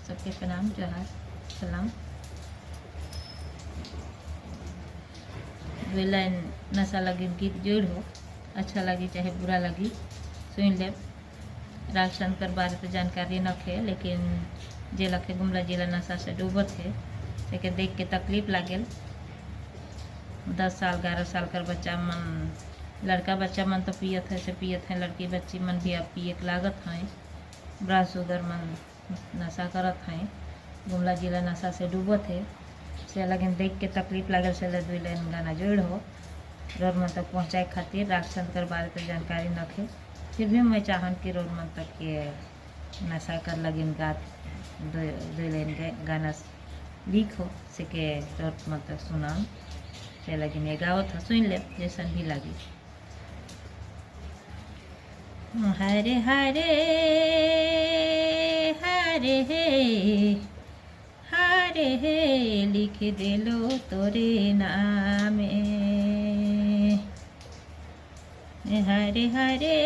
सबके प्रणाम, जोहार, सलाम। दो लाइन नशा लगी गीत जोड़ हो, अच्छा लगी चाहे बुरा लगी सुन ले। राग शंकर बारे तो जानकारी न थे, लेकिन जे लखे गुमला जिला नशा से डूबत है से देख के तकलीफ लागल। 10 साल 11 साल कर बच्चा मन, लड़का बच्चा मन तो पियत है से पियत है, लड़की बच्ची मन भी अब पिए के लागत हैं। ब्रा शुगर मन नशा करत हैं, गुमला जिला नशा से डूबत है से लगिन देख के तकलीफ लागल से दो लाइन गाना जोड़ हो रोड मन तक पहुँचाए खातिर। राग शंकर बारे तो जानकारी न थे, फिर भी मैं चाहन कि रोड मन तक ये नशा कर लगिन गात दो लाइन गाना लीक हो से के रोड मन तक सुनाम से लगिन ये गावत हो, सुन ले जैसन भी लगी। हरे हरे हरे हरे हे लिख दिलो तोरे नामे, हरे हरे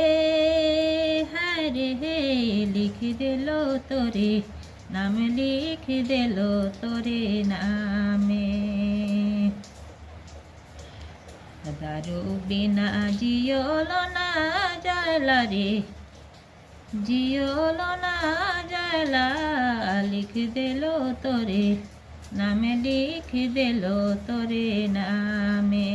हरे हे लिख दिलो तोरे नाम, लिख दिलो तोरे नामे। दारू बिना जियोलो ना जाला रे, जियोलो ना जाला, लिख दिलो तोरे नामे, लिख दिलो तोरे नामे।